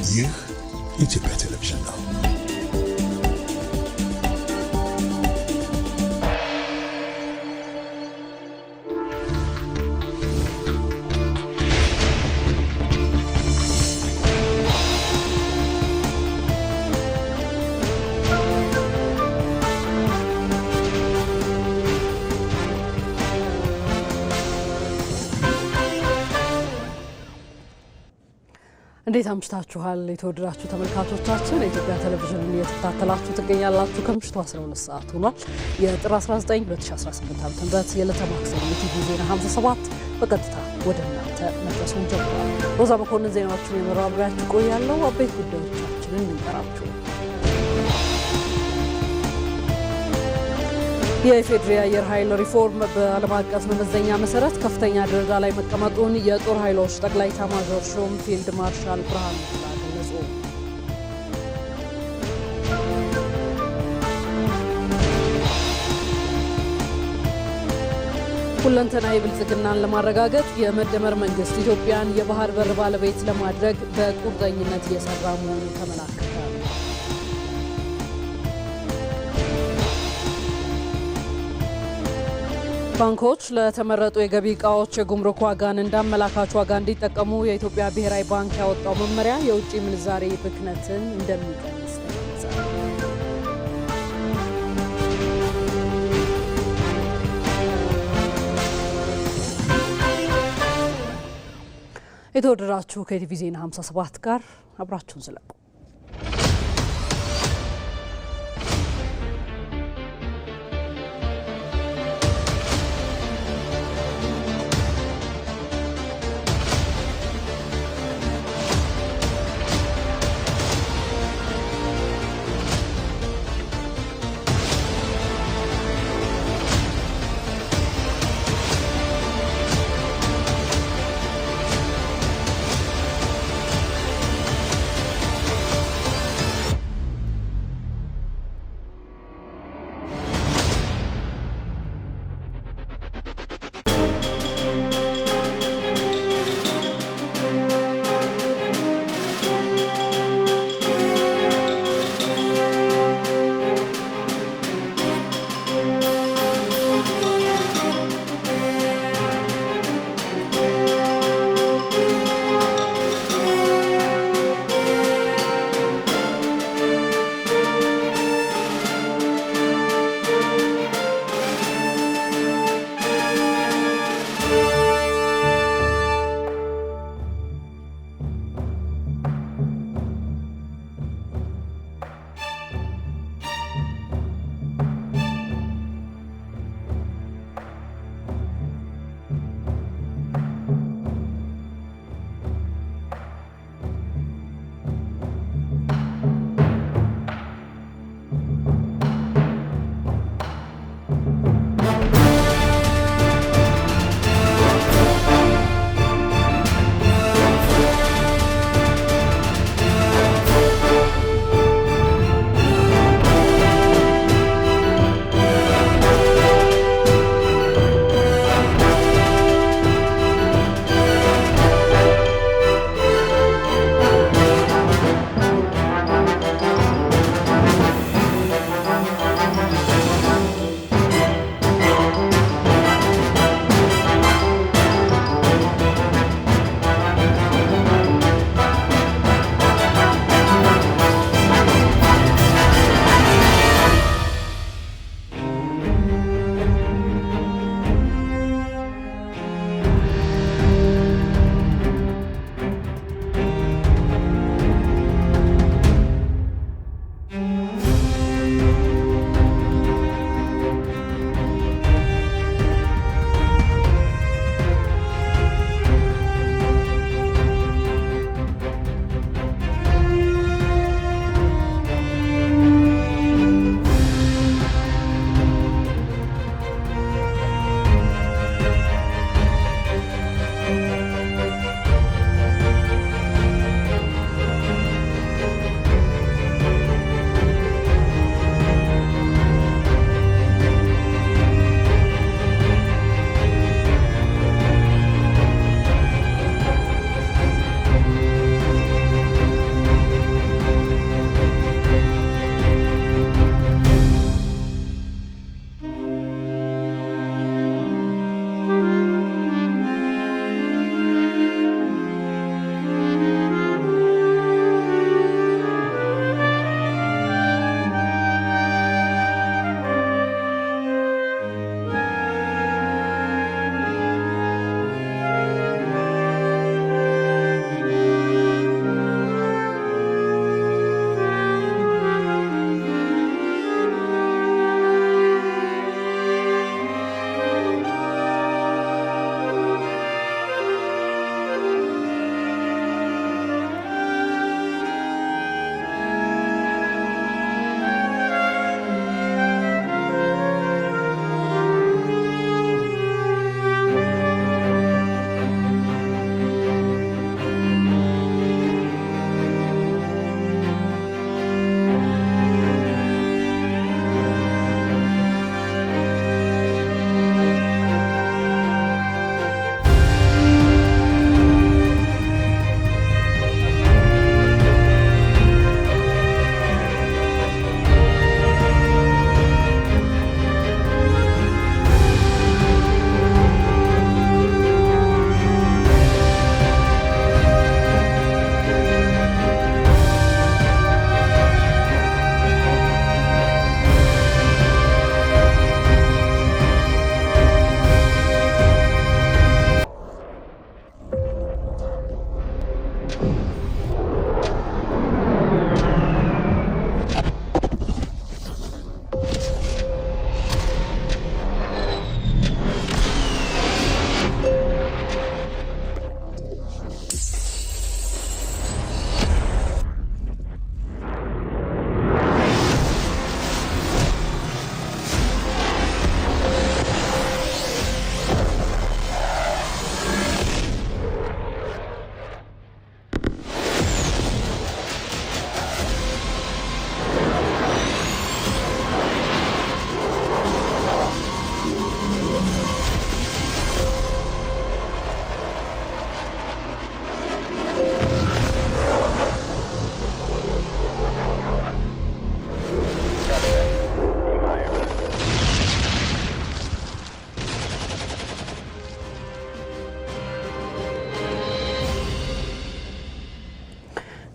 ይህ የኢትዮጵያ ቴሌቪዥን ነው። እንዴት አምሽታችኋል የተወደዳችሁ ተመልካቾቻችን የኢትዮጵያ ቴሌቪዥን እየተከታተላችሁ ትገኛላችሁ ከምሽቱ 12 ሰዓት ሆኗል የጥር 19 2018 ዓ.ም የዕለተ ማክሰኞ ኢቲቪ ዜና 57 በቀጥታ ወደ እናንተ መድረሱን ጀምሯል ሮዛ መኮንን ዜናዎቹን የመራብራችሁ ቆያለሁ አበይት ጉዳዮቻችንን እንቀራችሁ የኢፌዴሪ አየር ኃይል ሪፎርም በዓለም አቀፍ መመዘኛ መሰረት ከፍተኛ ደረጃ ላይ መቀመጡን የጦር ኃይሎች ጠቅላይ ኤታማዦር ሹም ፊልድ ማርሻል ብርሃኑ ጁላ ገለጹ። ሁለንተናዊ ብልጽግናን ለማረጋገጥ የመደመር መንግስት ኢትዮጵያን የባህር በር ባለቤት ለማድረግ በቁርጠኝነት እየሰራ መሆኑ ተመላከተ። ባንኮች ለተመረጡ የገቢ ዕቃዎች የጉምሩክ ዋጋን እንዳመላካች ዋጋ እንዲጠቀሙ የኢትዮጵያ ብሔራዊ ባንክ ያወጣው መመሪያ የውጭ ምንዛሬ ብክነትን እንደሚቀንስ ተገለጸ። የተወደዳችሁ ከኢቲቪ ዜና 57 ጋር አብራችሁን ስለቁ።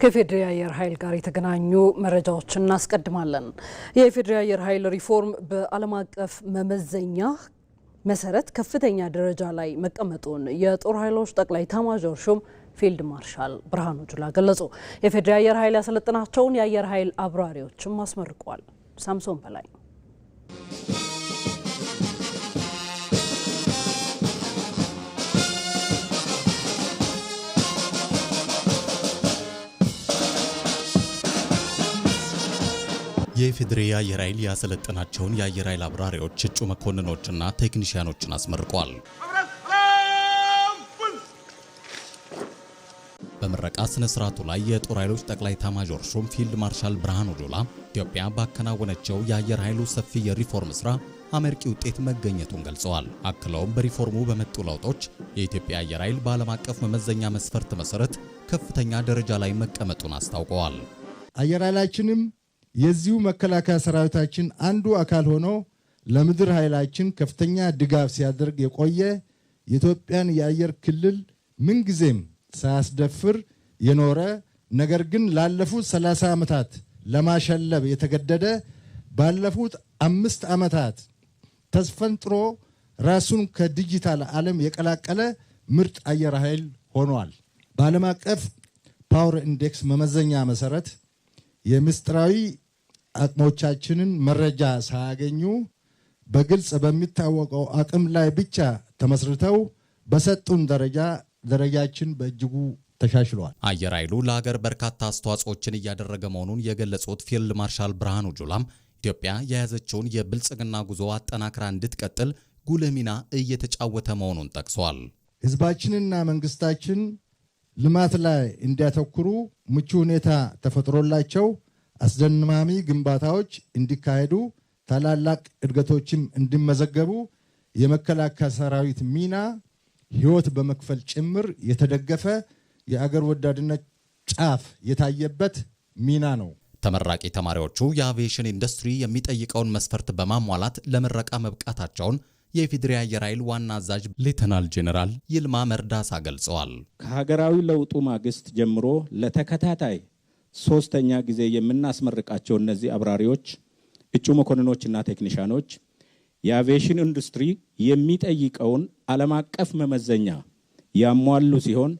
ከፌዴራል አየር ኃይል ጋር የተገናኙ መረጃዎችን እናስቀድማለን። የፌዴራል አየር ኃይል ሪፎርም በዓለም አቀፍ መመዘኛ መሰረት ከፍተኛ ደረጃ ላይ መቀመጡን የጦር ኃይሎች ጠቅላይ ኤታማዦር ሹም ፊልድ ማርሻል ብርሃኑ ጁላ ገለጹ። የፌዴራል አየር ኃይል ያሰለጠናቸውን የአየር ኃይል አብራሪዎችም አስመርቋል። ሳምሶን በላይ የፌዴራል አየር ኃይል ያሰለጠናቸውን የአየር ኃይል አብራሪዎች እጩ መኮንኖችና ቴክኒሻኖችን አስመርቋል። በምረቃ ስነ ስርዓቱ ላይ የጦር ኃይሎች ጠቅላይ ኤታማዦር ሹም ፊልድ ማርሻል ብርሃኑ ጁላ ኢትዮጵያ ባከናወነችው የአየር ኃይሉ ሰፊ የሪፎርም ስራ አመርቂ ውጤት መገኘቱን ገልጸዋል። አክለውም በሪፎርሙ በመጡ ለውጦች የኢትዮጵያ አየር ኃይል በዓለም አቀፍ መመዘኛ መስፈርት መሰረት ከፍተኛ ደረጃ ላይ መቀመጡን አስታውቀዋል። አየር ኃይላችንም የዚሁ መከላከያ ሰራዊታችን አንዱ አካል ሆኖ ለምድር ኃይላችን ከፍተኛ ድጋፍ ሲያደርግ የቆየ የኢትዮጵያን የአየር ክልል ምንጊዜም ሳያስደፍር የኖረ ነገር ግን ላለፉት 30 ዓመታት ለማሸለብ የተገደደ ባለፉት 5 ዓመታት ተስፈንጥሮ ራሱን ከዲጂታል ዓለም የቀላቀለ ምርጥ አየር ኃይል ሆኗል። በዓለም አቀፍ ፓወር ኢንዴክስ መመዘኛ መሰረት የምስጢራዊ አቅሞቻችንን መረጃ ሳያገኙ በግልጽ በሚታወቀው አቅም ላይ ብቻ ተመስርተው በሰጡን ደረጃችን በእጅጉ ተሻሽሏል። አየር ኃይሉ ለሀገር በርካታ አስተዋጽኦችን እያደረገ መሆኑን የገለጹት ፊልድ ማርሻል ብርሃኑ ጁላም ኢትዮጵያ የያዘችውን የብልጽግና ጉዞ አጠናክራ እንድትቀጥል ጉልህ ሚና እየተጫወተ መሆኑን ጠቅሰዋል። ህዝባችንና መንግስታችን ልማት ላይ እንዲያተኩሩ ምቹ ሁኔታ ተፈጥሮላቸው አስደማሚ ግንባታዎች እንዲካሄዱ ታላላቅ እድገቶችም እንዲመዘገቡ የመከላከያ ሰራዊት ሚና ህይወት በመክፈል ጭምር የተደገፈ የአገር ወዳድነት ጫፍ የታየበት ሚና ነው። ተመራቂ ተማሪዎቹ የአቪዬሽን ኢንዱስትሪ የሚጠይቀውን መስፈርት በማሟላት ለምረቃ መብቃታቸውን የፌዴራል አየር ኃይል ዋና አዛዥ ሌተናል ጄኔራል ይልማ መርዳሳ ገልጸዋል። ከሀገራዊ ለውጡ ማግስት ጀምሮ ለተከታታይ 3ኛ ጊዜ የምናስመርቃቸው እነዚህ አብራሪዎች እጩ መኮንኖችና ቴክኒሻኖች የአቪዬሽን ኢንዱስትሪ የሚጠይቀውን ዓለም አቀፍ መመዘኛ ያሟሉ ሲሆን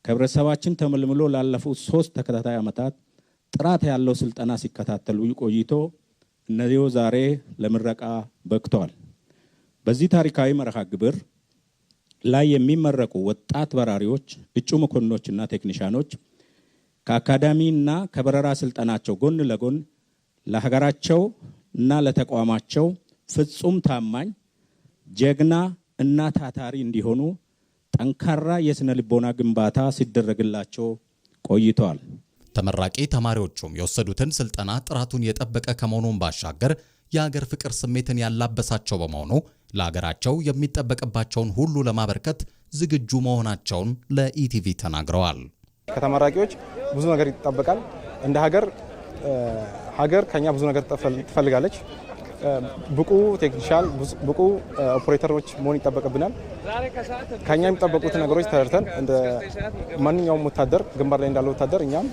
ከህብረተሰባችን ተመልምሎ ላለፉት 3 ተከታታይ ዓመታት ጥራት ያለው ስልጠና ሲከታተሉ ቆይቶ እነዚሁ ዛሬ ለምረቃ በቅተዋል። በዚህ ታሪካዊ መርሃ ግብር ላይ የሚመረቁ ወጣት በራሪዎች እጩ መኮንኖችና ቴክኒሻኖች ከአካዳሚና ከበረራ ስልጠናቸው ጎን ለጎን ለሀገራቸው እና ለተቋማቸው ፍጹም ታማኝ ጀግና እና ታታሪ እንዲሆኑ ጠንካራ የስነ ልቦና ግንባታ ሲደረግላቸው ቆይተዋል። ተመራቂ ተማሪዎቹም የወሰዱትን ስልጠና ጥራቱን የጠበቀ ከመሆኑን ባሻገር የሀገር ፍቅር ስሜትን ያላበሳቸው በመሆኑ ለሀገራቸው የሚጠበቅባቸውን ሁሉ ለማበርከት ዝግጁ መሆናቸውን ለኢቲቪ ተናግረዋል። ከተመራቂዎች ብዙ ነገር ይጠበቃል። እንደ ሀገር ከኛ ብዙ ነገር ትፈልጋለች። ብቁ ቴክኒሻል፣ ብቁ ኦፕሬተሮች መሆን ይጠበቅብናል። ከኛ የሚጠበቁት ነገሮች ተረድተን እንደ ማንኛውም ወታደር ግንባር ላይ እንዳለ ወታደር እኛም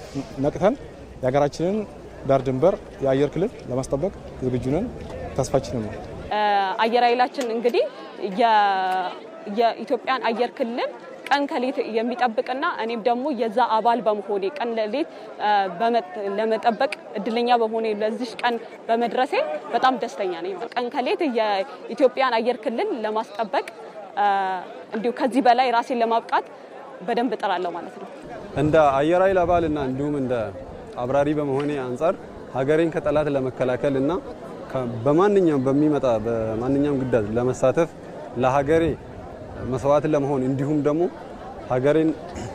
ነቅተን የሀገራችንን ዳር ድንበር የአየር ክልል ለማስጠበቅ ዝግጁ ነን። ተስፋችንም ነው። አየር ኃይላችን እንግዲህ የኢትዮጵያን አየር ክልል ቀን ከሌት የሚጠብቅና እኔም ደግሞ የዛ አባል በመሆኔ ቀን ለሌት ለመጠበቅ እድለኛ በመሆኔ ለዚህ ቀን በመድረሴ በጣም ደስተኛ ነኝ። ቀን ከሌት የኢትዮጵያን አየር ክልል ለማስጠበቅ እንዲሁ ከዚህ በላይ ራሴን ለማብቃት በደንብ እጥራለሁ ማለት ነው። እንደ አየር ኃይል አባልና እንዲሁም እንደ አብራሪ በመሆኔ አንፃር ሀገሬን ከጠላት ለመከላከልና በማንኛውም ግዳጅ ለመሳተፍ ለሀገሬ መስዋዕት ለመሆን እንዲሁም ደግሞ ሀገሬን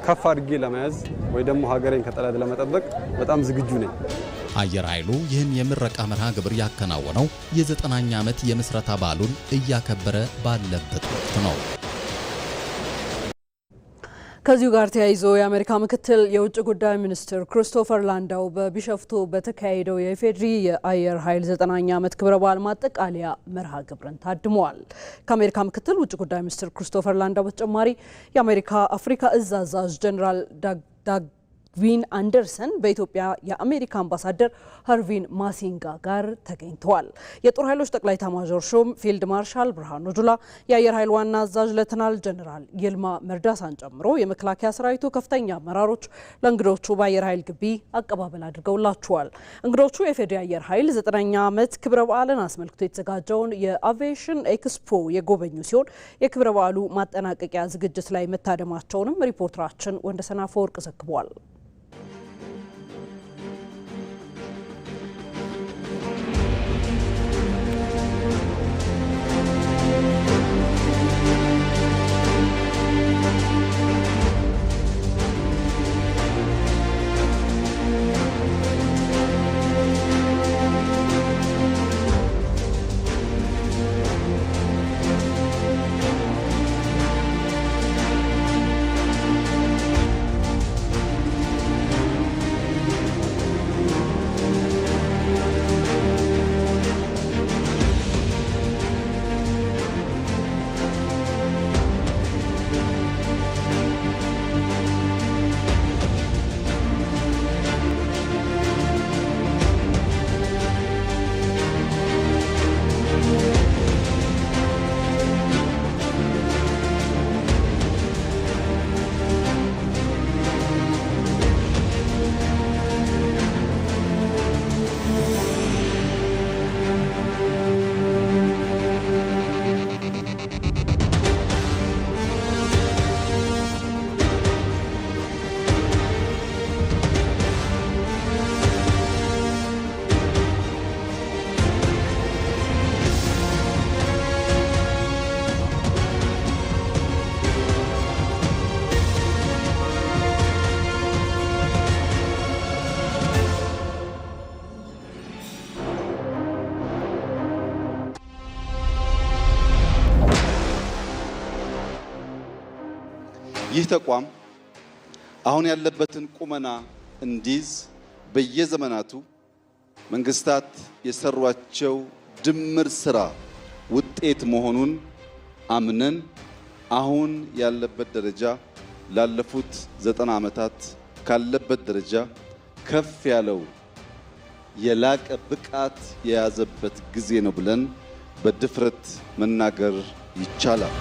ከፍ አድርጌ ለመያዝ ወይ ደግሞ ሀገሬን ከጠላት ለመጠበቅ በጣም ዝግጁ ነኝ። አየር ኃይሉ ይህን የምረቃ መርሃ ግብር ያከናወነው የ9ኛ ዓመት የምስረታ በዓሉን እያከበረ ባለበት ወቅት ነው። ከዚሁ ጋር ተያይዞ የአሜሪካ ምክትል የውጭ ጉዳይ ሚኒስትር ክሪስቶፈር ላንዳው በቢሾፍቱ በተካሄደው የኢፌዴሪ የአየር ኃይል 9ኛ ዓመት ክብረ በዓል ማጠቃለያ መርሃ ግብርን ታድመዋል። ከአሜሪካ ምክትል ውጭ ጉዳይ ሚኒስትር ክሪስቶፈር ላንዳው በተጨማሪ የአሜሪካ አፍሪካ እዝ አዛዥ ጀነራል ቪን አንደርሰን በኢትዮጵያ የአሜሪካ አምባሳደር ሀርቪን ማሲንጋ ጋር ተገኝተዋል። የጦር ኃይሎች ጠቅላይ ኤታማዦር ሹም ፊልድ ማርሻል ብርሃኑ ጁላ፣ የአየር ኃይል ዋና አዛዥ ሌተናል ጀነራል ይልማ መርዳሳን ጨምሮ የመከላከያ ሰራዊቱ ከፍተኛ አመራሮች ለእንግዶቹ በአየር ኃይል ግቢ አቀባበል አድርገውላቸዋል። እንግዶቹ የፌዴራል አየር ኃይል 9ኛ ዓመት ክብረ በዓልን አስመልክቶ የተዘጋጀውን የአቪዬሽን ኤክስፖ የጎበኙ ሲሆን የክብረ በዓሉ ማጠናቀቂያ ዝግጅት ላይ መታደማቸውንም ሪፖርተራችን ወንደሰን አፈወርቅ ዘግቧል። ይህ ተቋም አሁን ያለበትን ቁመና እንዲዝ በየዘመናቱ መንግስታት የሰሯቸው ድምር ስራ ውጤት መሆኑን አምነን አሁን ያለበት ደረጃ ላለፉት 90 ዓመታት ካለበት ደረጃ ከፍ ያለው የላቀ ብቃት የያዘበት ጊዜ ነው ብለን በድፍረት መናገር ይቻላል።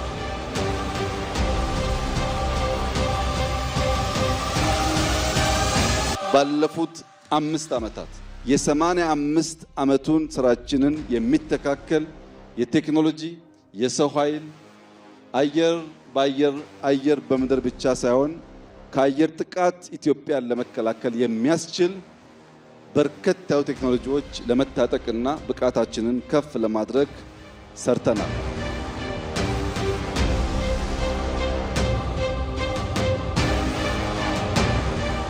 ባለፉት 5 ዓመታት የ85 ዓመቱን ስራችንን የሚተካከል የቴክኖሎጂ የሰው ኃይል አየር በምድር ብቻ ሳይሆን ከአየር ጥቃት ኢትዮጵያን ለመከላከል የሚያስችል በርከት ያሉ ቴክኖሎጂዎች ለመታጠቅና ብቃታችንን ከፍ ለማድረግ ሰርተናል።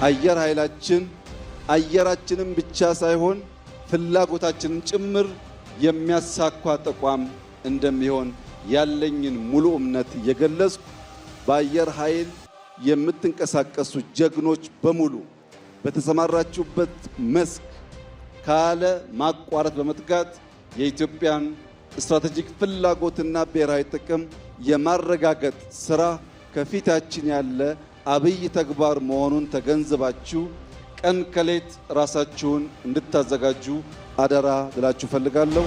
አየር ኃይላችን አየራችንን ብቻ ሳይሆን ፍላጎታችንን ጭምር የሚያሳካ ተቋም እንደሚሆን ያለኝን ሙሉ እምነት የገለጽኩ በአየር ኃይል የምትንቀሳቀሱ ጀግኖች በሙሉ በተሰማራችሁበት መስክ ካለ ማቋረጥ በመትጋት የኢትዮጵያን ስትራቴጂክ ፍላጎትና ብሔራዊ ጥቅም የማረጋገጥ ስራ ከፊታችን ያለ አብይ ተግባር መሆኑን ተገንዝባችሁ ቀን ከሌት ራሳችሁን እንድታዘጋጁ አደራ ልላችሁ ፈልጋለሁ።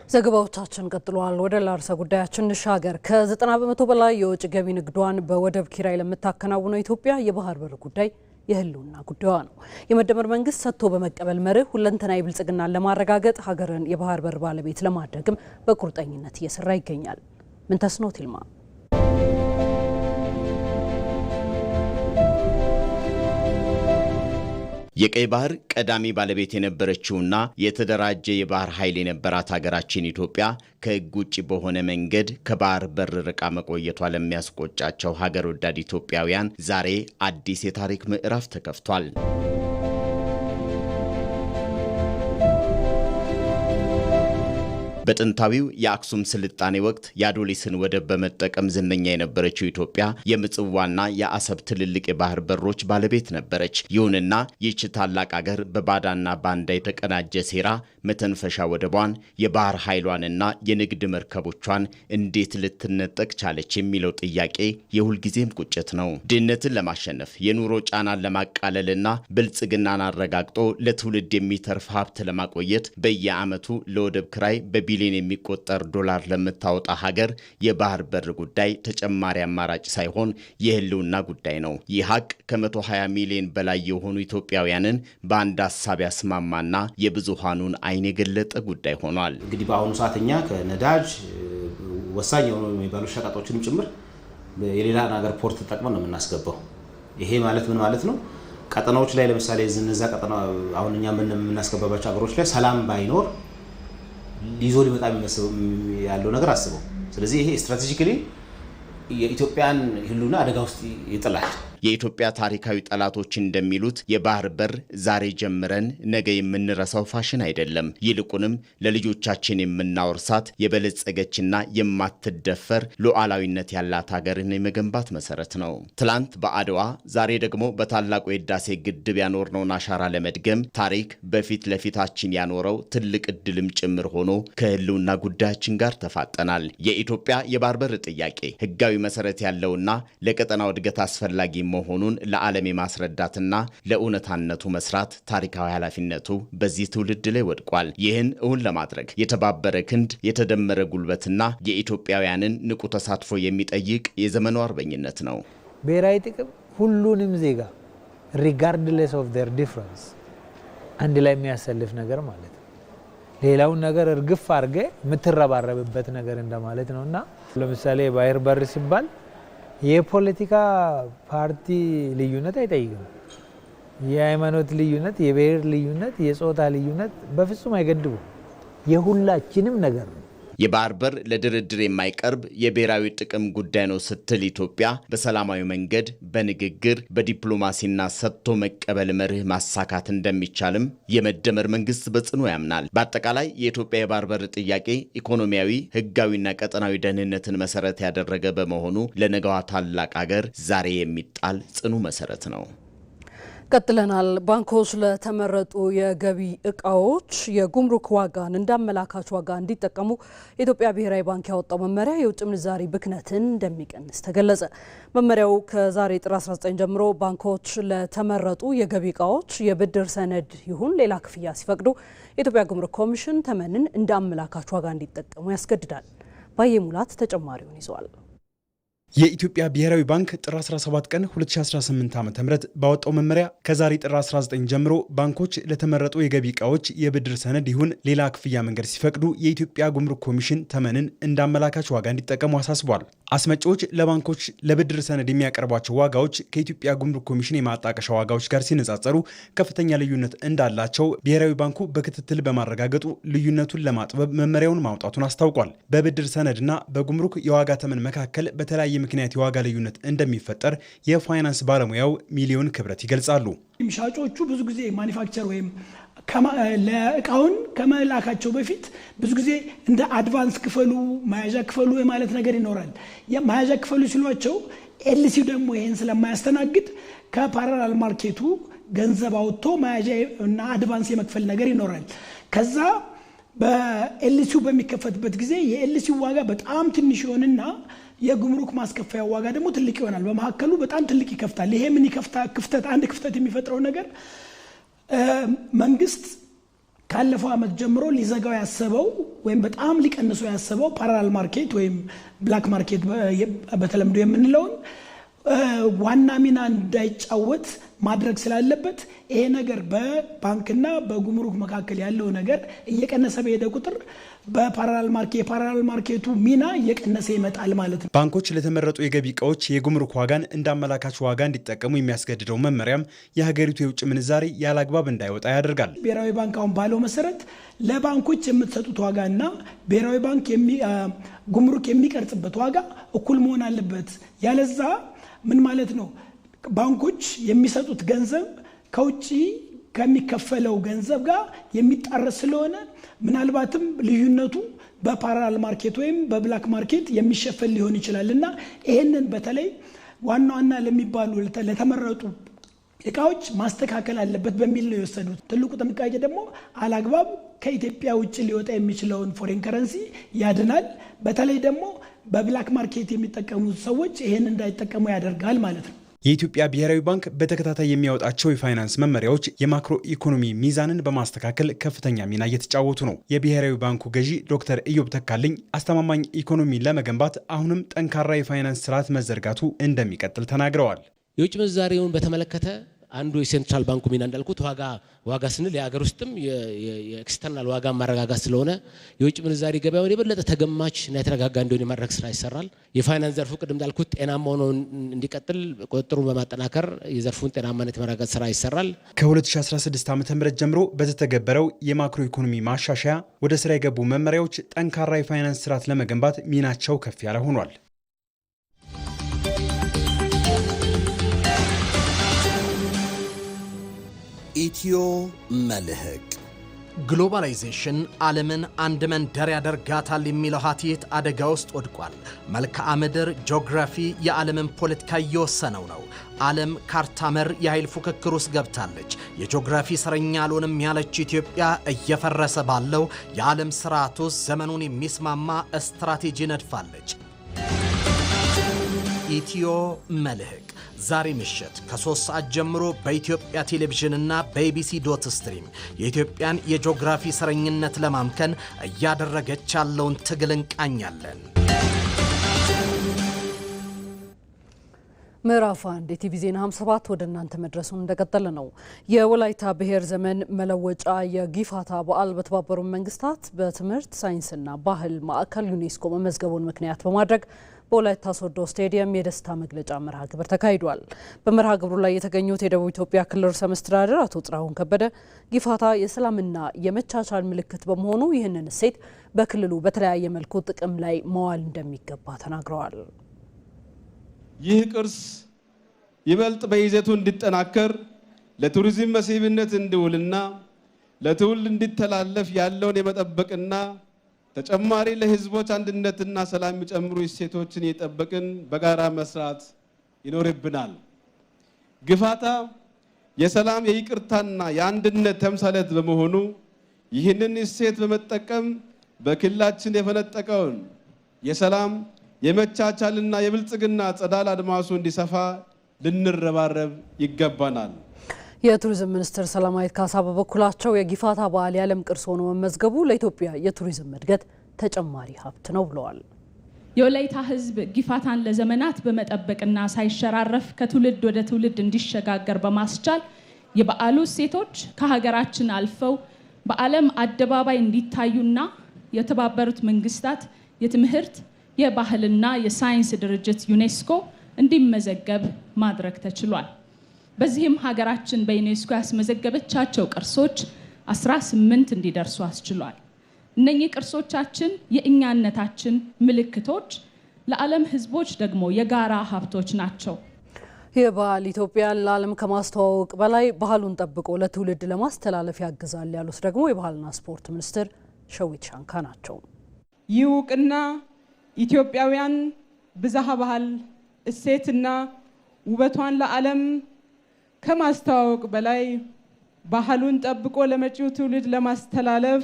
ዘገባዎቻችን ቀጥሏል። ወደ ላርሰ ጉዳያችን እንሻገር። ከ90 በመቶ በላይ የውጭ ገቢ ንግዷን በወደብ ኪራይ ለምታከናውነው ኢትዮጵያ የባህር በር ጉዳይ የህልውና ጉዳዩ ነው። የመደመር መንግስት ሰጥቶ በመቀበል መርህ ሁለንተናዊ ብልጽግናን ለማረጋገጥ ሀገርን የባህር በር ባለቤት ለማድረግም በቁርጠኝነት እየሰራ ይገኛል። ምንተስኖት ይልማ የቀይ ባህር ቀዳሚ ባለቤት የነበረችውና የተደራጀ የባህር ኃይል የነበራት ሀገራችን ኢትዮጵያ ከህግ ውጪ በሆነ መንገድ ከባህር በር ርቃ መቆየቷ ለሚያስቆጫቸው ሀገር ወዳድ ኢትዮጵያውያን ዛሬ አዲስ የታሪክ ምዕራፍ ተከፍቷል። በጥንታዊው የአክሱም ስልጣኔ ወቅት የአዶሊስን ወደብ በመጠቀም ዝነኛ የነበረችው ኢትዮጵያ የምጽዋና የአሰብ ትልልቅ የባህር በሮች ባለቤት ነበረች። ይሁንና ይህች ታላቅ አገር በባዳና ባንዳ የተቀናጀ ሴራ መተንፈሻ ወደቧን፣ የባህር ኃይሏንና የንግድ መርከቦቿን እንዴት ልትነጠቅ ቻለች የሚለው ጥያቄ የሁልጊዜም ቁጭት ነው። ድህነትን ለማሸነፍ የኑሮ ጫናን ለማቃለልና ብልጽግናን አረጋግጦ ለትውልድ የሚተርፍ ሀብት ለማቆየት በየዓመቱ ለወደብ ክራይ በቢሊዮን የሚቆጠር ዶላር ለምታወጣ ሀገር የባህር በር ጉዳይ ተጨማሪ አማራጭ ሳይሆን የህልውና ጉዳይ ነው። ይህ ሀቅ ከ120 ሚሊዮን በላይ የሆኑ ኢትዮጵያውያንን በአንድ ሀሳብ ያስማማና የብዙሃኑን አይን የገለጠ ጉዳይ ሆኗል። እንግዲህ በአሁኑ ሰዓተኛ ከነዳጅ ወሳኝ የሆኑ የሚባሉ ሸቀጦችንም ጭምር የሌላ ሀገር ፖርት ተጠቅመን ነው የምናስገባው። ይሄ ማለት ምን ማለት ነው? ቀጠናዎች ላይ ለምሳሌ እነዛ ቀጠና አሁን እኛ የምናስገባባቸው ሀገሮች ላይ ሰላም ባይኖር ሊዞ ሊመጣ ያለው ነገር አስበው። ስለዚህ ይሄ ስትራቴጂካሊ የኢትዮጵያን ህልውና አደጋ ውስጥ ይጥላል። የኢትዮጵያ ታሪካዊ ጠላቶች እንደሚሉት የባህር በር ዛሬ ጀምረን ነገ የምንረሳው ፋሽን አይደለም። ይልቁንም ለልጆቻችን የምናወርሳት የበለጸገችና የማትደፈር ሉዓላዊነት ያላት ሀገርን የመገንባት መሰረት ነው። ትላንት በአድዋ ዛሬ ደግሞ በታላቁ የህዳሴ ግድብ ያኖርነውን አሻራ ለመድገም ታሪክ በፊት ለፊታችን ያኖረው ትልቅ እድልም ጭምር ሆኖ ከህልውና ጉዳያችን ጋር ተፋጠናል። የኢትዮጵያ የባህር በር ጥያቄ ህጋዊ መሰረት ያለውና ለቀጠናው እድገት አስፈላጊ መሆኑን ለዓለም የማስረዳትና ለእውነታነቱ መስራት ታሪካዊ ኃላፊነቱ በዚህ ትውልድ ላይ ወድቋል። ይህን እውን ለማድረግ የተባበረ ክንድ፣ የተደመረ ጉልበትና የኢትዮጵያውያንን ንቁ ተሳትፎ የሚጠይቅ የዘመኑ አርበኝነት ነው። ብሔራዊ ጥቅም ሁሉንም ዜጋ ሪጋርድለስ ኦፍ ዜር ዲፍረንስ አንድ ላይ የሚያሰልፍ ነገር ማለት ነው። ሌላውን ነገር እርግፍ አድርገ የምትረባረብበት ነገር እንደማለት ነውና ለምሳሌ ባህር በር ሲባል የፖለቲካ ፓርቲ ልዩነት አይጠይቅም። የሃይማኖት ልዩነት፣ የብሔር ልዩነት፣ የጾታ ልዩነት በፍጹም አይገድቡም። የሁላችንም ነገር ነው። የባህር በር ለድርድር የማይቀርብ የብሔራዊ ጥቅም ጉዳይ ነው ስትል ኢትዮጵያ በሰላማዊ መንገድ በንግግር በዲፕሎማሲና ሰጥቶ መቀበል መርህ ማሳካት እንደሚቻልም የመደመር መንግስት በጽኑ ያምናል። በአጠቃላይ የኢትዮጵያ የባህር በር ጥያቄ ኢኮኖሚያዊ፣ ህጋዊና ቀጠናዊ ደህንነትን መሰረት ያደረገ በመሆኑ ለነገዋ ታላቅ ሀገር ዛሬ የሚጣል ጽኑ መሰረት ነው። ቀጥለናል። ባንኮች ለተመረጡ የገቢ እቃዎች የጉምሩክ ዋጋን እንዳመላካች ዋጋ እንዲጠቀሙ የኢትዮጵያ ብሔራዊ ባንክ ያወጣው መመሪያ የውጭ ምንዛሪ ብክነትን እንደሚቀንስ ተገለጸ። መመሪያው ከዛሬ ጥር 19 ጀምሮ ባንኮች ለተመረጡ የገቢ እቃዎች የብድር ሰነድ ይሁን ሌላ ክፍያ ሲፈቅዱ የኢትዮጵያ ጉምሩክ ኮሚሽን ተመንን እንደ አመላካች ዋጋ እንዲጠቀሙ ያስገድዳል። ባየሙላት ተጨማሪውን ይዟል። የኢትዮጵያ ብሔራዊ ባንክ ጥር 17 ቀን 2018 ዓ.ም ባወጣው መመሪያ ከዛሬ ጥር 19 ጀምሮ ባንኮች ለተመረጡ የገቢ እቃዎች የብድር ሰነድ ይሁን ሌላ ክፍያ መንገድ ሲፈቅዱ የኢትዮጵያ ጉምሩክ ኮሚሽን ተመንን እንዳመላካች ዋጋ እንዲጠቀሙ አሳስቧል። አስመጪዎች ለባንኮች ለብድር ሰነድ የሚያቀርቧቸው ዋጋዎች ከኢትዮጵያ ጉምሩክ ኮሚሽን የማጣቀሻ ዋጋዎች ጋር ሲነጻጸሩ ከፍተኛ ልዩነት እንዳላቸው ብሔራዊ ባንኩ በክትትል በማረጋገጡ ልዩነቱን ለማጥበብ መመሪያውን ማውጣቱን አስታውቋል። በብድር ሰነድና በጉምሩክ የዋጋ ተመን መካከል በተለያየ ምክንያት የዋጋ ልዩነት እንደሚፈጠር የፋይናንስ ባለሙያው ሚሊዮን ክብረት ይገልጻሉ። ሻጮቹ ብዙ ጊዜ ማኒፋክቸር ወይም ለእቃውን ከመላካቸው በፊት ብዙ ጊዜ እንደ አድቫንስ ክፈሉ፣ መያዣ ክፈሉ የማለት ነገር ይኖራል። መያዣ ክፈሉ ሲሏቸው ኤልሲው ደግሞ ይሄን ስለማያስተናግድ ከፓራላል ማርኬቱ ገንዘብ አውጥቶ መያዣ እና አድቫንስ የመክፈል ነገር ይኖራል። ከዛ በኤልሲው በሚከፈትበት ጊዜ የኤልሲው ዋጋ በጣም ትንሽ ይሆንና የጉምሩክ ማስከፈያ ዋጋ ደግሞ ትልቅ ይሆናል። በመሐከሉ በጣም ትልቅ ይከፍታል። ይሄ ምን ክፍተት አንድ ክፍተት የሚፈጥረው ነገር መንግስት ካለፈው ዓመት ጀምሮ ሊዘጋው ያሰበው ወይም በጣም ሊቀንሰው ያሰበው ፓራላል ማርኬት ወይም ብላክ ማርኬት በተለምዶ የምንለውን ዋና ሚና እንዳይጫወት ማድረግ ስላለበት ይሄ ነገር በባንክና በጉምሩክ መካከል ያለው ነገር እየቀነሰ በሄደ ቁጥር የፓራላል ማርኬቱ ሚና እየቀነሰ ይመጣል ማለት ነው። ባንኮች ለተመረጡ የገቢ እቃዎች የጉምሩክ ዋጋን እንዳመላካች ዋጋ እንዲጠቀሙ የሚያስገድደው መመሪያም የሀገሪቱ የውጭ ምንዛሪ ያላግባብ እንዳይወጣ ያደርጋል። ብሔራዊ ባንክ አሁን ባለው መሰረት ለባንኮች የምትሰጡት ዋጋና ብሔራዊ ባንክ ጉምሩክ የሚቀርጽበት ዋጋ እኩል መሆን አለበት። ያለዛ ምን ማለት ነው? ባንኮች የሚሰጡት ገንዘብ ከውጪ ከሚከፈለው ገንዘብ ጋር የሚጣረስ ስለሆነ ምናልባትም ልዩነቱ በፓራላል ማርኬት ወይም በብላክ ማርኬት የሚሸፈን ሊሆን ይችላልና ይሄንን በተለይ ዋና ለሚባሉ ለተመረጡ እቃዎች ማስተካከል አለበት በሚል ነው የወሰዱት። ትልቁ ጥንቃቄ ደግሞ አላግባብ ከኢትዮጵያ ውጭ ሊወጣ የሚችለውን ፎሬን ከረንሲ ያድናል። በተለይ ደግሞ በብላክ ማርኬት የሚጠቀሙ ሰዎች ይሄን እንዳይጠቀሙ ያደርጋል ማለት ነው። የኢትዮጵያ ብሔራዊ ባንክ በተከታታይ የሚያወጣቸው የፋይናንስ መመሪያዎች የማክሮ ኢኮኖሚ ሚዛንን በማስተካከል ከፍተኛ ሚና እየተጫወቱ ነው። የብሔራዊ ባንኩ ገዢ ዶክተር ኢዮብ ተካልኝ አስተማማኝ ኢኮኖሚ ለመገንባት አሁንም ጠንካራ የፋይናንስ ስርዓት መዘርጋቱ እንደሚቀጥል ተናግረዋል። የውጭ ምንዛሬውን በተመለከተ አንዱ የሴንትራል ባንኩ ሚና እንዳልኩት ዋጋ ስንል የሀገር ውስጥም የኤክስተርናል ዋጋ ማረጋጋት ስለሆነ የውጭ ምንዛሬ ገበያውን የበለጠ ተገማች እና የተረጋጋ እንዲሆን የማድረግ ስራ ይሰራል። የፋይናንስ ዘርፉ ቅድም እንዳልኩት ጤናማ ሆኖ እንዲቀጥል ቁጥጥሩን በማጠናከር የዘርፉን ጤናማነት የማረጋጋት ስራ ይሰራል። ከ2016 ዓ.ም ጀምሮ በተተገበረው የማክሮ ኢኮኖሚ ማሻሻያ ወደ ስራ የገቡ መመሪያዎች ጠንካራ የፋይናንስ ስርዓት ለመገንባት ሚናቸው ከፍ ያለ ሆኗል። ኢትዮ መልህቅ ግሎባላይዜሽን ዓለምን አንድ መንደር ያደርጋታል የሚለው ሀቲት አደጋ ውስጥ ወድቋል። መልክዓ ምድር ጂኦግራፊ የዓለምን ፖለቲካ እየወሰነው ነው። ዓለም ካርታ መር የኃይል ፉክክር ውስጥ ገብታለች። የጂኦግራፊ እስረኛ አልሆንም ያለች ኢትዮጵያ እየፈረሰ ባለው የዓለም ስርዓት ውስጥ ዘመኑን የሚስማማ ስትራቴጂ ነድፋለች። ኢትዮ መልህቅ ዛሬ ምሽት ከ3 ሰዓት ጀምሮ በኢትዮጵያ ቴሌቪዥንና በኢቢሲ.ስትሪም የኢትዮጵያን የጂኦግራፊ እስረኝነት ለማምከን እያደረገች ያለውን ትግል እንቃኛለን። ምዕራፍ 1 የቲቪ ዜና 57 ወደ እናንተ መድረሱን እንደቀጠለ ነው። የወላይታ ብሔር ዘመን መለወጫ የጊፋታ በዓል በተባበሩት መንግስታት በትምህርት ሳይንስና ባህል ማዕከል ዩኔስኮ መመዝገቡን ምክንያት በማድረግ በወላይታ ሶዶ ስቴዲየም የደስታ መግለጫ መርሃ ግብር ተካሂዷል። በመርሃ ግብሩ ላይ የተገኙት የደቡብ ኢትዮጵያ ክልል ርዕሰ መስተዳድር አቶ ጥራሁን ከበደ ጊፋታ የሰላምና የመቻቻል ምልክት በመሆኑ ይህንን እሴት በክልሉ በተለያየ መልኩ ጥቅም ላይ መዋል እንደሚገባ ተናግረዋል። ይህ ቅርስ ይበልጥ በይዘቱ እንዲጠናከር ለቱሪዝም መስህብነት እንዲውልና ለትውልድ እንዲተላለፍ ያለውን የመጠበቅና ተጨማሪ ለህዝቦች አንድነትና ሰላም የሚጨምሩ እሴቶችን እየጠበቅን በጋራ መስራት ይኖርብናል። ጊፋታ የሰላም የይቅርታና የአንድነት ተምሳሌት በመሆኑ ይህንን እሴት በመጠቀም በክልላችን የፈነጠቀውን የሰላም የመቻቻልና የብልጽግና ጸዳል አድማሱ እንዲሰፋ ልንረባረብ ይገባናል። የቱሪዝም ሚኒስትር ሰላማዊት ካሳ በበኩላቸው የጊፋታ በዓል የዓለም ቅርስ ሆኖ መመዝገቡ ለኢትዮጵያ የቱሪዝም እድገት ተጨማሪ ሀብት ነው ብለዋል። የወላይታ ህዝብ ጊፋታን ለዘመናት በመጠበቅና ሳይሸራረፍ ከትውልድ ወደ ትውልድ እንዲሸጋገር በማስቻል የበዓሉ እሴቶች ከሀገራችን አልፈው በዓለም አደባባይ እንዲታዩና የተባበሩት መንግስታት የትምህርት የባህልና የሳይንስ ድርጅት ዩኔስኮ እንዲመዘገብ ማድረግ ተችሏል። በዚህም ሀገራችን በዩኔስኮ ያስመዘገበቻቸው ቅርሶች 18 እንዲደርሱ አስችሏል። እነኚህ ቅርሶቻችን የእኛነታችን ምልክቶች፣ ለዓለም ህዝቦች ደግሞ የጋራ ሀብቶች ናቸው። ይህ በዓል ኢትዮጵያን ለዓለም ከማስተዋወቅ በላይ ባህሉን ጠብቆ ለትውልድ ለማስተላለፍ ያግዛል ያሉት ደግሞ የባህልና ስፖርት ሚኒስትር ሸዊት ሻንካ ናቸው። ይህ እውቅና ኢትዮጵያውያን ብዝሃ ባህል እሴትና ውበቷን ለዓለም ከማስተዋወቅ በላይ ባህሉን ጠብቆ ለመጪው ትውልድ ለማስተላለፍ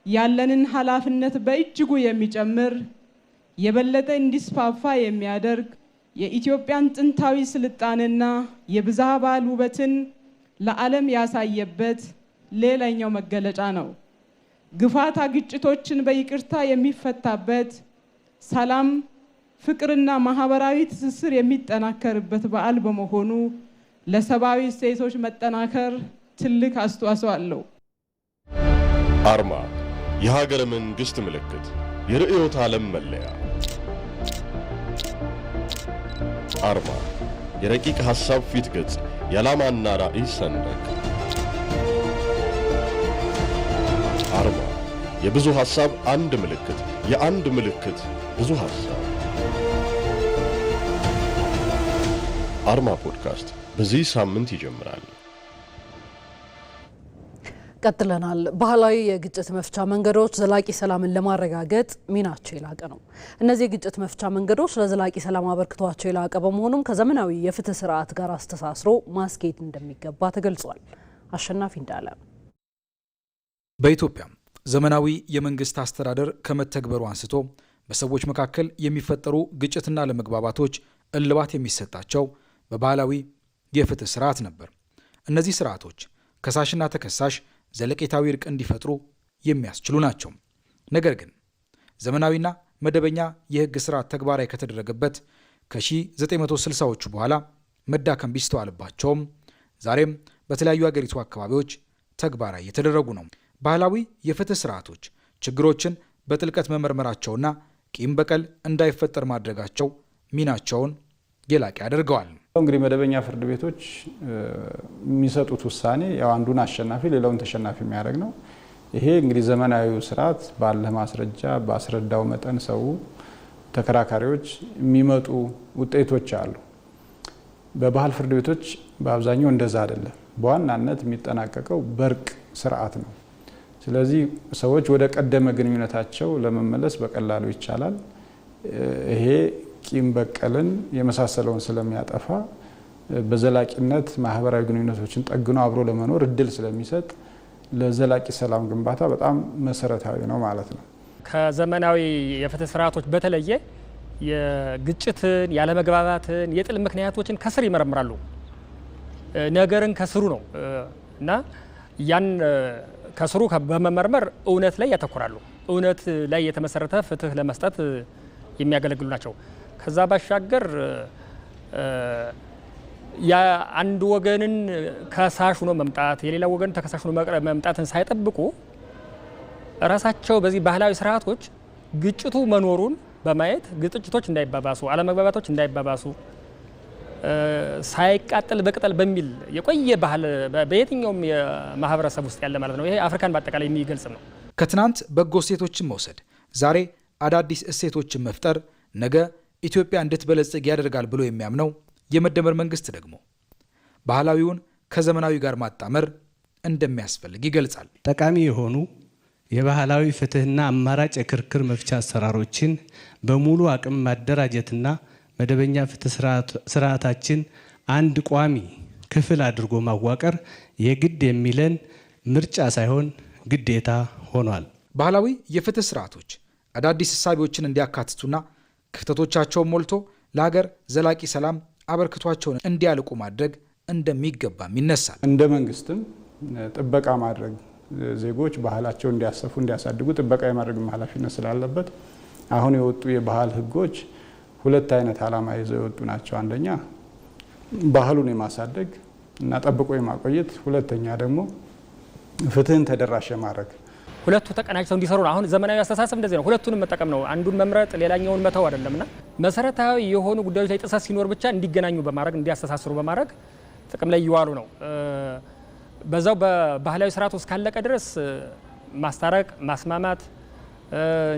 ያለንን ኃላፊነት በእጅጉ የሚጨምር የበለጠ እንዲስፋፋ የሚያደርግ የኢትዮጵያን ጥንታዊ ስልጣኔና የብዝሃ ባህል ውበትን ለዓለም ያሳየበት ሌላኛው መገለጫ ነው። ጊፋታ ግጭቶችን በይቅርታ የሚፈታበት፣ ሰላም ፍቅርና ማህበራዊ ትስስር የሚጠናከርበት በዓል በመሆኑ ለሰብአዊ እሴቶች መጠናከር ትልቅ አስተዋጽኦ አለው። አርማ የሀገረ መንግስት ምልክት፣ የርዕዮተ ዓለም መለያ። አርማ የረቂቅ ሐሳብ ፊት ገጽ፣ የዓላማና ራዕይ ሰንደቅ። አርማ የብዙ ሐሳብ አንድ ምልክት፣ የአንድ ምልክት ብዙ ሐሳብ። አርማ ፖድካስት በዚህ ሳምንት ይጀምራል። ቀጥለናል። ባህላዊ የግጭት መፍቻ መንገዶች ዘላቂ ሰላምን ለማረጋገጥ ሚናቸው የላቀ ነው። እነዚህ የግጭት መፍቻ መንገዶች ለዘላቂ ሰላም አበርክቷቸው የላቀ በመሆኑም ከዘመናዊ የፍትህ ስርዓት ጋር አስተሳስሮ ማስኬድ እንደሚገባ ተገልጿል። አሸናፊ እንዳለ በኢትዮጵያ ዘመናዊ የመንግስት አስተዳደር ከመተግበሩ አንስቶ በሰዎች መካከል የሚፈጠሩ ግጭትና ለመግባባቶች እልባት የሚሰጣቸው በባህላዊ የፍትህ ስርዓት ነበር። እነዚህ ስርዓቶች ከሳሽና ተከሳሽ ዘለቄታዊ እርቅ እንዲፈጥሩ የሚያስችሉ ናቸው። ነገር ግን ዘመናዊና መደበኛ የህግ ስርዓት ተግባራዊ ከተደረገበት ከ1960ዎቹ በኋላ መዳከም ቢስተዋልባቸውም ዛሬም በተለያዩ አገሪቱ አካባቢዎች ተግባራዊ የተደረጉ ነው። ባህላዊ የፍትህ ስርዓቶች ችግሮችን በጥልቀት መመርመራቸውና ቂም በቀል እንዳይፈጠር ማድረጋቸው ሚናቸውን የላቀ ያደርገዋል። እንግዲህ መደበኛ ፍርድ ቤቶች የሚሰጡት ውሳኔ ያው አንዱን አሸናፊ ሌላውን ተሸናፊ የሚያደርግ ነው። ይሄ እንግዲህ ዘመናዊው ስርዓት ባለ ማስረጃ ባስረዳው መጠን ሰው ተከራካሪዎች የሚመጡ ውጤቶች አሉ። በባህል ፍርድ ቤቶች በአብዛኛው እንደዛ አይደለም። በዋናነት የሚጠናቀቀው በእርቅ ስርዓት ነው። ስለዚህ ሰዎች ወደ ቀደመ ግንኙነታቸው ለመመለስ በቀላሉ ይቻላል። ይሄ ቂም በቀልን የመሳሰለውን ስለሚያጠፋ በዘላቂነት ማህበራዊ ግንኙነቶችን ጠግኖ አብሮ ለመኖር እድል ስለሚሰጥ ለዘላቂ ሰላም ግንባታ በጣም መሰረታዊ ነው ማለት ነው። ከዘመናዊ የፍትህ ስርዓቶች በተለየ የግጭትን፣ ያለመግባባትን፣ የጥል ምክንያቶችን ከስር ይመረምራሉ። ነገርን ከስሩ ነው እና ያን ከስሩ በመመርመር እውነት ላይ ያተኩራሉ። እውነት ላይ የተመሰረተ ፍትህ ለመስጠት የሚያገለግሉ ናቸው። ከዛ ባሻገር የአንድ ወገንን ከሳሽ ሆኖ መምጣት የሌላ ወገን ተከሳሽ ሆኖ መምጣትን ሳይጠብቁ ራሳቸው በዚህ ባህላዊ ስርዓቶች ግጭቱ መኖሩን በማየት ግጭቶች እንዳይባባሱ፣ አለመግባባቶች እንዳይባባሱ ሳይቃጠል በቅጠል በሚል የቆየ ባህል በየትኛውም የማህበረሰብ ውስጥ ያለ ማለት ነው። ይሄ አፍሪካን በአጠቃላይ የሚገልጽ ነው። ከትናንት በጎ እሴቶችን መውሰድ፣ ዛሬ አዳዲስ እሴቶችን መፍጠር ነገ ኢትዮጵያ እንድትበለጽግ ያደርጋል ብሎ የሚያምነው የመደመር መንግስት ደግሞ ባህላዊውን ከዘመናዊ ጋር ማጣመር እንደሚያስፈልግ ይገልጻል። ጠቃሚ የሆኑ የባህላዊ ፍትህና አማራጭ የክርክር መፍቻ አሰራሮችን በሙሉ አቅም ማደራጀትና መደበኛ ፍትህ ስርዓታችን አንድ ቋሚ ክፍል አድርጎ ማዋቀር የግድ የሚለን ምርጫ ሳይሆን ግዴታ ሆኗል። ባህላዊ የፍትህ ስርዓቶች አዳዲስ እሳቤዎችን እንዲያካትቱና ክፍተቶቻቸውን ሞልቶ ለሀገር ዘላቂ ሰላም አበርክቷቸውን እንዲያልቁ ማድረግ እንደሚገባም ይነሳል። እንደ መንግስትም ጥበቃ ማድረግ ዜጎች ባህላቸውን እንዲያሰፉ እንዲያሳድጉ ጥበቃ የማድረግ ኃላፊነት ስላለበት አሁን የወጡ የባህል ህጎች ሁለት አይነት ዓላማ ይዘው የወጡ ናቸው። አንደኛ ባህሉን የማሳደግ እና ጠብቆ የማቆየት፣ ሁለተኛ ደግሞ ፍትህን ተደራሽ ማድረግ። ሁለቱ ተቀናጅተው እንዲሰሩ ነው። አሁን ዘመናዊ አስተሳሰብ እንደዚህ ነው። ሁለቱንም መጠቀም ነው። አንዱን መምረጥ ሌላኛውን መተው አይደለምና መሰረታዊ የሆኑ ጉዳዮች ላይ ጥሰት ሲኖር ብቻ እንዲገናኙ በማድረግ እንዲያስተሳስሩ በማድረግ ጥቅም ላይ ይዋሉ ነው። በዛው በባህላዊ ስርዓት ውስጥ ካለቀ ድረስ ማስታረቅ፣ ማስማማት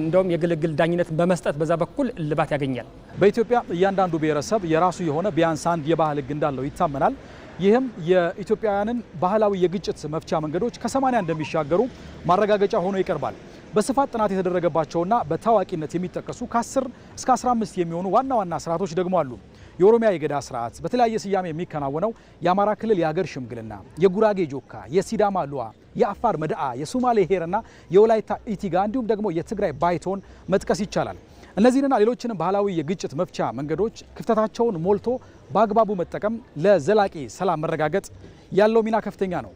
እንደውም የግልግል ዳኝነት በመስጠት በዛ በኩል እልባት ያገኛል። በኢትዮጵያ እያንዳንዱ ብሔረሰብ የራሱ የሆነ ቢያንስ አንድ የባህል ህግ እንዳለው ይታመናል። ይህም የኢትዮጵያውያንን ባህላዊ የግጭት መፍቻ መንገዶች ከ80 እንደሚሻገሩ ማረጋገጫ ሆኖ ይቀርባል። በስፋት ጥናት የተደረገባቸውና በታዋቂነት የሚጠቀሱ ከ10 እስከ 15 የሚሆኑ ዋና ዋና ስርዓቶች ደግሞ አሉ። የኦሮሚያ የገዳ ስርዓት፣ በተለያየ ስያሜ የሚከናወነው የአማራ ክልል የሀገር ሽምግልና፣ የጉራጌ ጆካ፣ የሲዳማ ሉዋ፣ የአፋር መድአ፣ የሶማሌ ሄርና የወላይታ ኢቲጋ እንዲሁም ደግሞ የትግራይ ባይቶን መጥቀስ ይቻላል። እነዚህንና ሌሎችንም ባህላዊ የግጭት መፍቻ መንገዶች ክፍተታቸውን ሞልቶ በአግባቡ መጠቀም ለዘላቂ ሰላም መረጋገጥ ያለው ሚና ከፍተኛ ነው።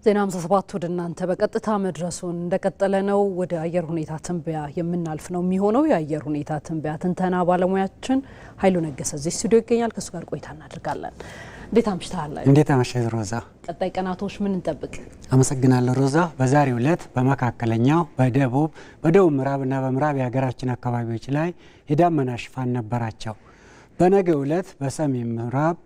ዜና 57 ወደ እናንተ በቀጥታ መድረሱን እንደቀጠለ ነው። ወደ አየር ሁኔታ ትንበያ የምናልፍ ነው የሚሆነው። የአየር ሁኔታ ትንበያ ትንተና ባለሙያችን ኃይሉ ነገሰ እዚህ ስቱዲዮ ይገኛል። ከሱ ጋር ቆይታ እናደርጋለን። እንዴት አምሽተሃል? እንዴት አመሸህ ሮዛ? ቀጣይ ቀናቶች ምን እንጠብቅ? አመሰግናለሁ ሮዛ። በዛሬው ዕለት በመካከለኛው በደቡብ ምዕራብና በምዕራብ የሀገራችን አካባቢዎች ላይ የዳመና ሽፋን ነበራቸው። በነገው ዕለት በሰሜን ምዕራብ፣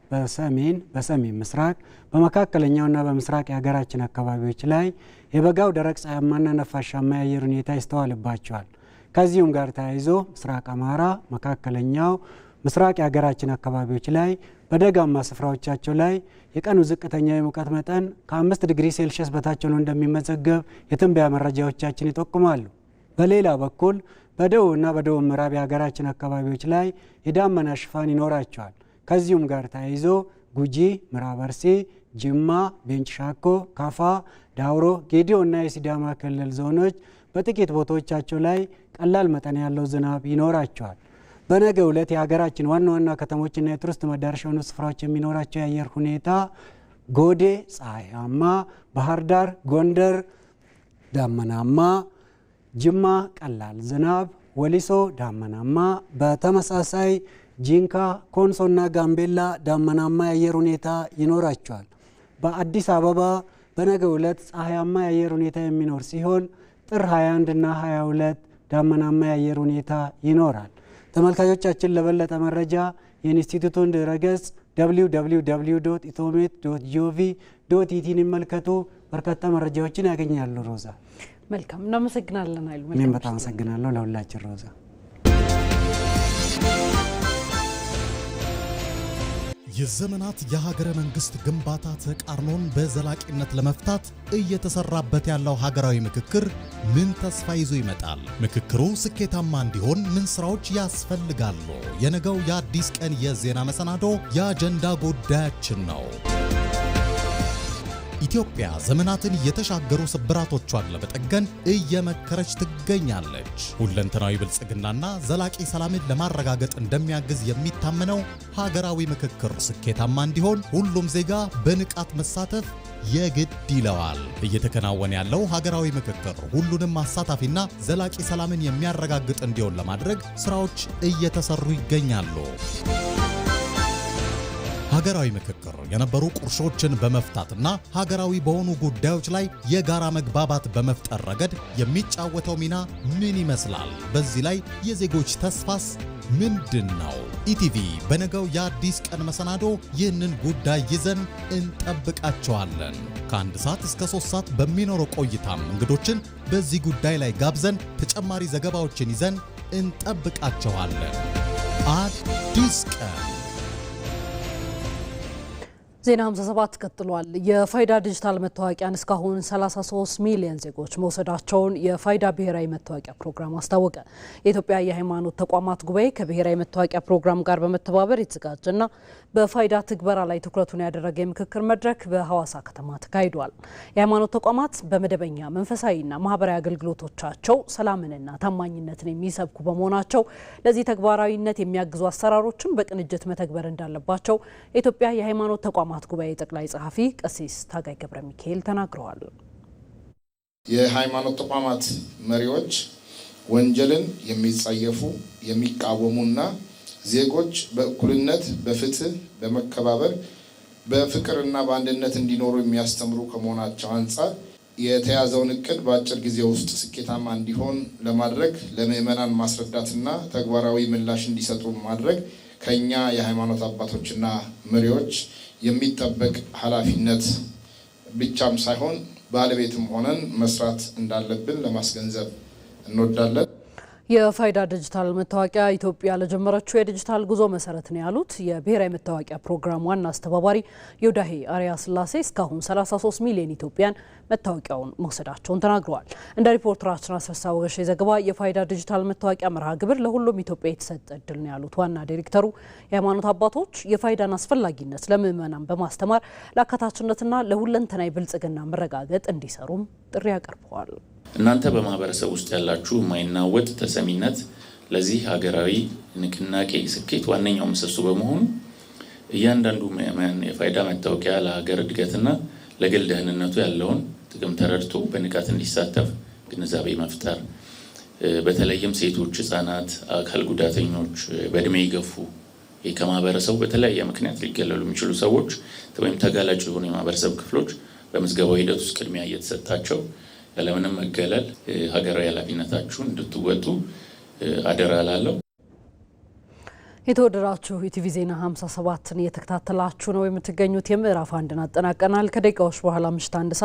በሰሜን ምስራቅ፣ በመካከለኛውና በምስራቅ የሀገራችን አካባቢዎች ላይ የበጋው ደረቅ ፀሐያማና ነፋሻማ የአየር ሁኔታ ይስተዋልባቸዋል። ከዚሁም ጋር ተያይዞ ምስራቅ አማራ፣ መካከለኛው ምስራቅ የሀገራችን አካባቢዎች ላይ በደጋማ ስፍራዎቻቸው ላይ የቀኑ ዝቅተኛ የሙቀት መጠን ከ5 ዲግሪ ሴልሺየስ በታች ሆኖ እንደሚመዘገብ የትንበያ መረጃዎቻችን ይጠቁማሉ። በሌላ በኩል በደቡብና በደቡብ ምዕራብ የሀገራችን አካባቢዎች ላይ የዳመና ሽፋን ይኖራቸዋል። ከዚሁም ጋር ተያይዞ ጉጂ፣ ምዕራብ አርሲ፣ ጅማ፣ ቤንች ሻኮ፣ ካፋ፣ ዳውሮ፣ ጌዲዮ እና የሲዳማ ክልል ዞኖች በጥቂት ቦታዎቻቸው ላይ ቀላል መጠን ያለው ዝናብ ይኖራቸዋል። በነገው ዕለት የሀገራችን ዋና ዋና ከተሞችና የቱሪስት መዳረሻ የሆኑ ስፍራዎች የሚኖራቸው የአየር ሁኔታ ጎዴ ፀሐያማ፣ ባህር ዳር፣ ጎንደር ዳመናማ፣ ጅማ ቀላል ዝናብ፣ ወሊሶ ዳመናማ፣ በተመሳሳይ ጂንካ፣ ኮንሶና ጋምቤላ ዳመናማ የአየር ሁኔታ ይኖራቸዋል። በአዲስ አበባ በነገው ዕለት ፀሐያማ የአየር ሁኔታ የሚኖር ሲሆን ጥር 21 እና 22 ዳመናማ የአየር ሁኔታ ይኖራል። ተመልካቾቻችን ለበለጠ መረጃ የኢንስቲትዩቱን ድረገጽ www.itomet.gov.ኢቲን ይመልከቱ። በርካታ መረጃዎችን ያገኛሉ። ሮዛ መልካም እናመሰግናለን አይሉ። እኔም በጣም አመሰግናለሁ ለሁላችን ሮዛ። የዘመናት የሀገረ መንግስት ግንባታ ተቃርኖን በዘላቂነት ለመፍታት እየተሰራበት ያለው ሀገራዊ ምክክር ምን ተስፋ ይዞ ይመጣል? ምክክሩ ስኬታማ እንዲሆን ምን ስራዎች ያስፈልጋሉ? የነገው የአዲስ ቀን የዜና መሰናዶ የአጀንዳ ጉዳያችን ነው። ኢትዮጵያ ዘመናትን የተሻገሩ ስብራቶቿን ለመጠገን እየመከረች ትገኛለች። ሁለንተናዊ ብልጽግናና ዘላቂ ሰላምን ለማረጋገጥ እንደሚያግዝ የሚታመነው ሀገራዊ ምክክር ስኬታማ እንዲሆን ሁሉም ዜጋ በንቃት መሳተፍ የግድ ይለዋል። እየተከናወነ ያለው ሀገራዊ ምክክር ሁሉንም አሳታፊና ዘላቂ ሰላምን የሚያረጋግጥ እንዲሆን ለማድረግ ስራዎች እየተሰሩ ይገኛሉ። ሀገራዊ ምክክር የነበሩ ቁርሾችን በመፍታትና ሀገራዊ በሆኑ ጉዳዮች ላይ የጋራ መግባባት በመፍጠር ረገድ የሚጫወተው ሚና ምን ይመስላል? በዚህ ላይ የዜጎች ተስፋስ ምንድን ነው? ኢቲቪ በነገው የአዲስ ቀን መሰናዶ ይህንን ጉዳይ ይዘን እንጠብቃቸዋለን። ከ1 ሰዓት እስከ 3 ሰዓት በሚኖረው ቆይታም እንግዶችን በዚህ ጉዳይ ላይ ጋብዘን ተጨማሪ ዘገባዎችን ይዘን እንጠብቃቸዋለን። አዲስ ቀን ዜና 57 ቀጥሏል። የፋይዳ ዲጂታል መታወቂያን እስካሁን 33 ሚሊዮን ዜጎች መውሰዳቸውን የፋይዳ ብሔራዊ መታወቂያ ፕሮግራም አስታወቀ። የኢትዮጵያ የሃይማኖት ተቋማት ጉባኤ ከብሔራዊ መታወቂያ ፕሮግራም ጋር በመተባበር የተዘጋጀና በፋይዳ ትግበራ ላይ ትኩረቱን ያደረገ የምክክር መድረክ በሐዋሳ ከተማ ተካሂዷል። የሃይማኖት ተቋማት በመደበኛ መንፈሳዊና ማህበራዊ አገልግሎቶቻቸው ሰላምንና ታማኝነትን የሚሰብኩ በመሆናቸው ለዚህ ተግባራዊነት የሚያግዙ አሰራሮችን በቅንጅት መተግበር እንዳለባቸው የኢትዮጵያ የሃይማኖት ተቋማት ጉባኤ ጠቅላይ ጸሐፊ ቀሲስ ታጋይ ገብረ ሚካኤል ተናግረዋል። የሃይማኖት ተቋማት መሪዎች ወንጀልን የሚጸየፉ የሚቃወሙና ዜጎች በእኩልነት በፍትህ በመከባበር በፍቅርና በአንድነት እንዲኖሩ የሚያስተምሩ ከመሆናቸው አንጻር የተያዘውን እቅድ በአጭር ጊዜ ውስጥ ስኬታማ እንዲሆን ለማድረግ ለምዕመናን ማስረዳትና ተግባራዊ ምላሽ እንዲሰጡ ማድረግ ከኛ የሃይማኖት አባቶችና መሪዎች የሚጠበቅ ኃላፊነት ብቻም ሳይሆን ባለቤትም ሆነን መስራት እንዳለብን ለማስገንዘብ እንወዳለን። የፋይዳ ዲጂታል መታወቂያ ኢትዮጵያ ለጀመረችው የዲጂታል ጉዞ መሰረት ነው ያሉት የብሔራዊ መታወቂያ ፕሮግራም ዋና አስተባባሪ ዮዳሄ አርያ ስላሴ እስካሁን 33 ሚሊዮን ኢትዮጵያን መታወቂያውን መውሰዳቸውን ተናግረዋል። እንደ ሪፖርተራችን አስረሳ ወገሽ ዘገባ የፋይዳ ዲጂታል መታወቂያ መርሃ ግብር ለሁሉም ኢትዮጵያ የተሰጠ እድል ነው ያሉት ዋና ዳይሬክተሩ የሃይማኖት አባቶች የፋይዳን አስፈላጊነት ለምዕመናን በማስተማር ለአካታችነትና ለሁለንተናዊ ብልጽግና መረጋገጥ እንዲሰሩም ጥሪ አቀርበዋል። እናንተ በማህበረሰብ ውስጥ ያላችሁ የማይናወጥ ተሰሚነት ለዚህ ሀገራዊ ንቅናቄ ስኬት ዋነኛው ምሰሶ በመሆኑ እያንዳንዱ ምዕመን የፋይዳ መታወቂያ ለሀገር እድገትና ለግል ደህንነቱ ያለውን ጥቅም ተረድቶ በንቃት እንዲሳተፍ ግንዛቤ መፍጠር፣ በተለይም ሴቶች፣ ህጻናት፣ አካል ጉዳተኞች፣ በእድሜ የገፉ ከማህበረሰቡ በተለያየ ምክንያት ሊገለሉ የሚችሉ ሰዎች ወይም ተጋላጭ የሆኑ የማህበረሰብ ክፍሎች በምዝገባው ሂደት ውስጥ ቅድሚያ እየተሰጣቸው ያለምንም መገለል ሀገራዊ ኃላፊነታችሁን እንድትወጡ አደራ እላለሁ። የተወደዳችሁ ኢቲቪ ዜና 57ን እየተከታተላችሁ ነው የምትገኙት። የምዕራፍ አንድን አጠናቀናል። ከደቂቃዎች በኋላ ምሽት 1 ሰዓት